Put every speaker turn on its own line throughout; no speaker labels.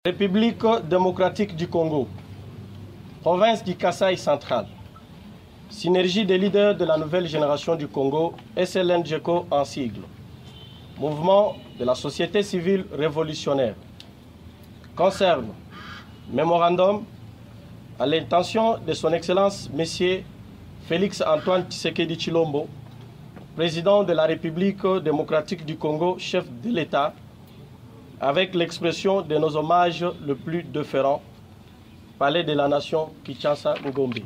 République démocratique du Congo, province du Kasaï central, synergie des leaders de la nouvelle génération du Congo, SLN-GECO en sigle, mouvement de la société civile révolutionnaire, concerne mémorandum à l'intention de son Excellence Monsieur Félix Antoine Tshisekedi Tshilombo, président de la République démocratique du Congo, chef de l'État, avec l'expression de nos hommages le plus déférents, Palais de la Nation, Kinshasa, Ngombe.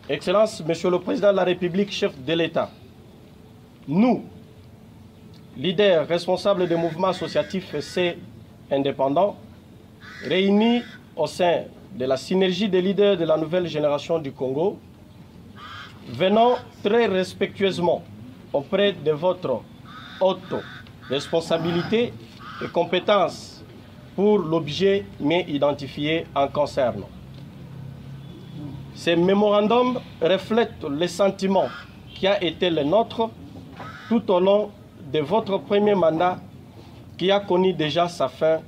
Excellence, Monsieur le Président de la République, chef de l'État, nous, leaders responsables des mouvements associatifs et indépendants, réunis au sein de la synergie des leaders de la nouvelle génération du Congo, venons très respectueusement auprès de votre haute responsabilité et compétences pour l'objet mais identifié en concerne. Ces mémorandums reflètent les sentiments qui a été le nôtre tout au long de votre premier mandat qui a connu déjà sa fin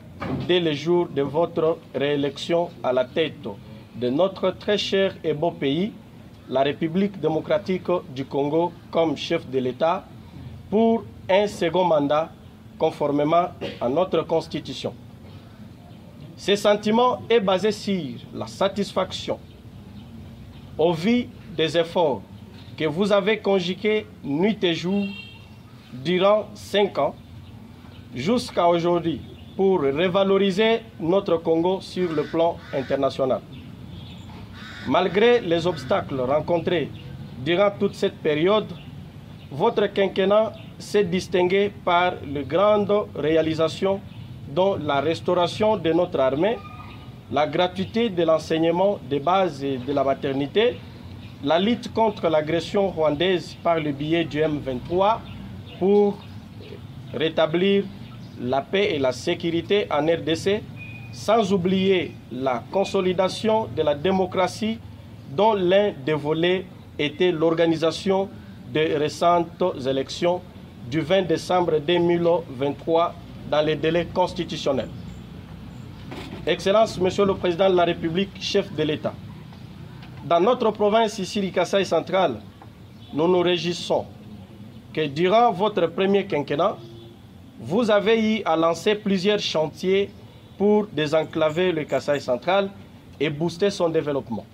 dès le jour de votre réélection à la tête de notre très cher et beau pays, la République démocratique du Congo, comme chef de l'État, pour un second mandat conformément à notre Constitution. Ce sentiment est basé sur la satisfaction au vu des efforts que vous avez conjugués nuit et jour durant 5 ans jusqu'à aujourd'hui pour revaloriser notre Congo sur le plan international. Malgré les obstacles rencontrés durant toute cette période, votre quinquennat s'est distingué par de grandes réalisations dont la restauration de notre armée, la gratuité de l'enseignement de base et de la maternité, la lutte contre l'agression rwandaise par le biais du M23 pour rétablir la paix et la sécurité en RDC, sans oublier la consolidation de la démocratie dont l'un des volets était l'organisation des récentes élections du 20 décembre 2023 dans les délais constitutionnels. Excellence, Monsieur le Président de la République, chef de l'État, dans notre province ici du Kasaï central, nous nous réjouissons que durant votre premier quinquennat, vous avez eu à lancer plusieurs chantiers pour désenclaver le Kasaï central et booster son développement.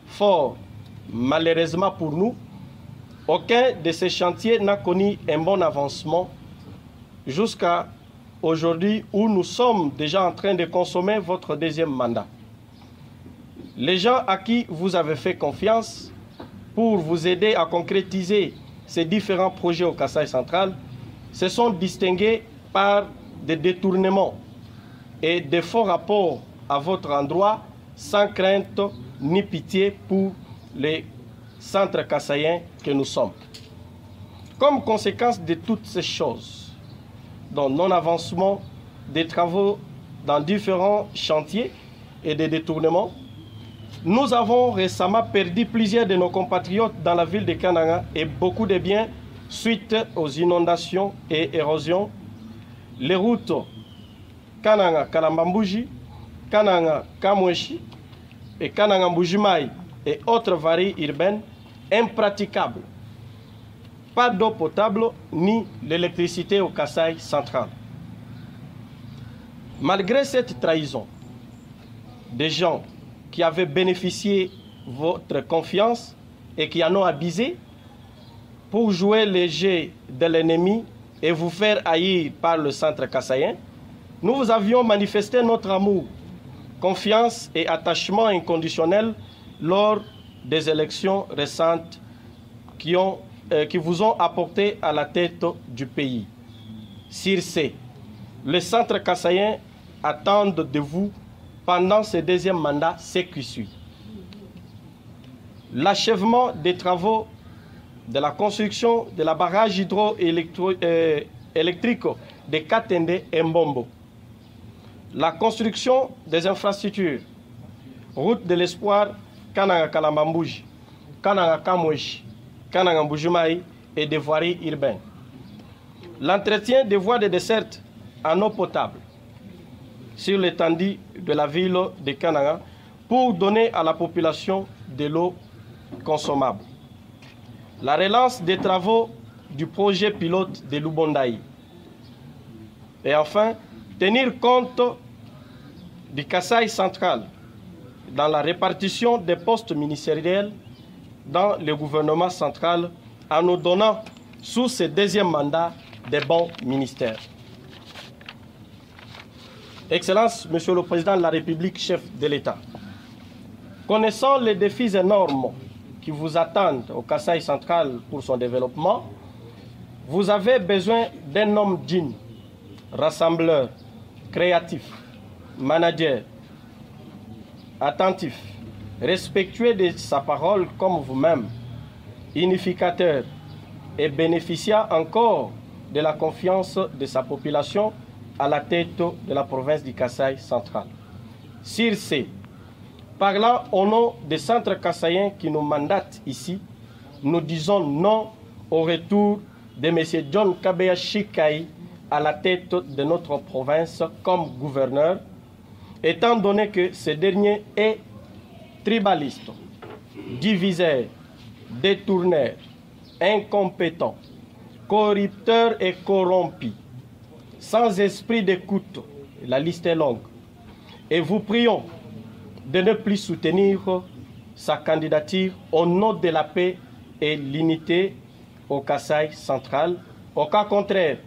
Fort malheureusement pour nous, aucun de ces chantiers n'a connu un bon avancement jusqu'à aujourd'hui où nous sommes déjà en train de consommer votre deuxième mandat. Les gens à qui vous avez fait confiance pour vous aider à concrétiser ces différents projets au Kasaï central se sont distingués par des détournements et des faux rapports à votre endroit sans crainte ni pitié pour les centres kassaïens que nous sommes. Comme conséquence de toutes ces choses, dont non-avancement des travaux dans différents chantiers et des détournements, nous avons récemment perdu plusieurs de nos compatriotes dans la ville de Kananga et beaucoup de biens suite aux inondations et érosions. Les routes Kananga-Kalambambouji, Kananga-Kamweshi et Kananga-Mbujimaï et autres varies urbaines impraticables. Pas d'eau potable ni d'électricité au Kasaï central. Malgré cette trahison, des gens qui avaient bénéficié de votre confiance et qui en ont abusé pour jouer les jeux de l'ennemi et vous faire haïr par le centre kassaïen, nous vous avions manifesté notre amour, confiance et attachement inconditionnel lors des élections récentes qui vous ont apporté à la tête du pays. Sur ce, le centre kassaïen attend de vous pendant ce deuxième mandat ce qui suit. L'achèvement des travaux de la construction de la barrage hydroélectrique de Katende et Mbombo. La construction des infrastructures, route de l'espoir, Kananga Kalambambouji, Kananga Kamweshi, Kananga Mbujimaï et des voiries urbaines. L'entretien des voies de desserte en eau potable, sur l'étendue de la ville de Kananga pour donner à la population de l'eau consommable. La relance des travaux du projet pilote de Lubondaï. Et enfin, tenir compte du Kasaï central dans la répartition des postes ministériels dans le gouvernement central en nous donnant sous ce deuxième mandat des bons ministères. Excellence, Monsieur le Président de la République, chef de l'État, connaissant les défis énormes qui vous attendent au Kasaï central pour son développement, vous avez besoin d'un homme digne, rassembleur, créatif, manager, attentif, respectueux de sa parole comme vous-même, unificateur et bénéficiant encore de la confiance de sa population à la tête de la province du Kasaï central. Sur ce, parlant au nom des centres kassaïens qui nous mandatent ici, nous disons non au retour de M. John Kabeya Shikai à la tête de notre province comme gouverneur, étant donné que ce dernier est tribaliste, diviseur, détourneur, incompétent, corrupteur et corrompu, sans esprit d'écoute. La liste est longue. Et vous prions de ne plus soutenir sa candidature au nom de la paix et l'unité au Kasaï central. Au cas contraire,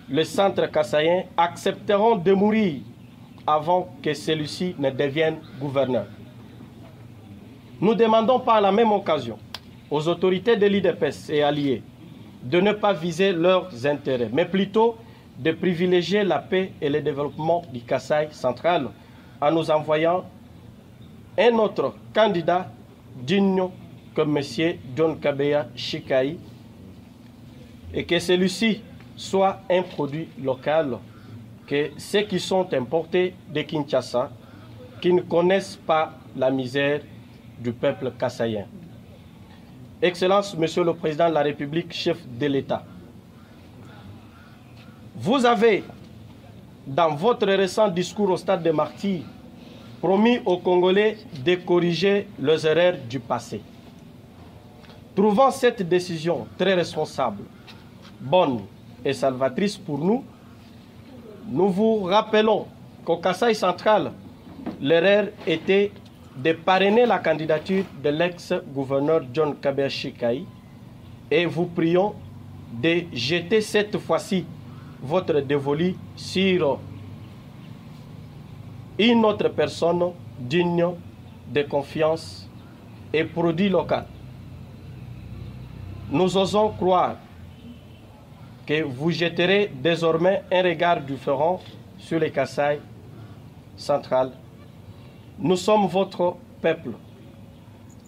les centres kassaïens accepteront de mourir avant que celui-ci ne devienne gouverneur. Nous demandons par la même occasion aux autorités de l'IDPS et alliés de ne pas viser leurs intérêts, mais plutôt de privilégier la paix et le développement du Kasaï central en nous envoyant un autre candidat digne que M. John Kabeya Shikai et que celui-ci soit un produit local, que ceux qui sont importés de Kinshasa, qui ne connaissent pas la misère du peuple kassaïen. Excellence, Monsieur le Président de la République, chef de l'État, vous avez, dans votre récent discours au stade des Martyrs, promis aux Congolais de corriger leurs erreurs du passé. Trouvant cette décision très responsable, bonne et salvatrice pour nous, nous vous rappelons qu'au Kasaï central, l'erreur était de parrainer la candidature de l'ex-gouverneur John Kabeya Shikai et vous prions de jeter cette fois-ci votre dévolu sur une autre personne digne de confiance et produit local. Nous osons croire que vous jetterez désormais un regard différent sur les Kasaï central. Nous sommes votre peuple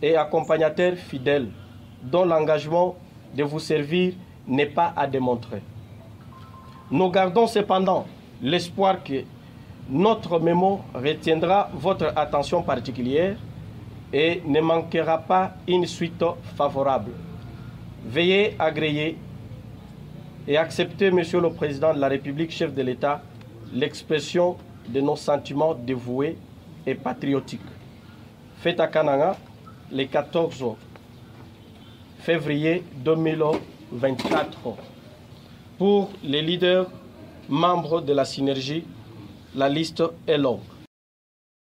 et accompagnateur fidèle dont l'engagement de vous servir n'est pas à démontrer. Nous gardons cependant l'espoir que notre mémo retiendra votre attention particulière et ne manquera pas une suite favorable. Veuillez agréer et accepter, Monsieur le Président de la République, chef de l'État, l'expression de nos sentiments dévoués et patriotiques. Fait à Kananga, le 14 février 2024. Pour les leaders membres de la synergie, la liste est longue.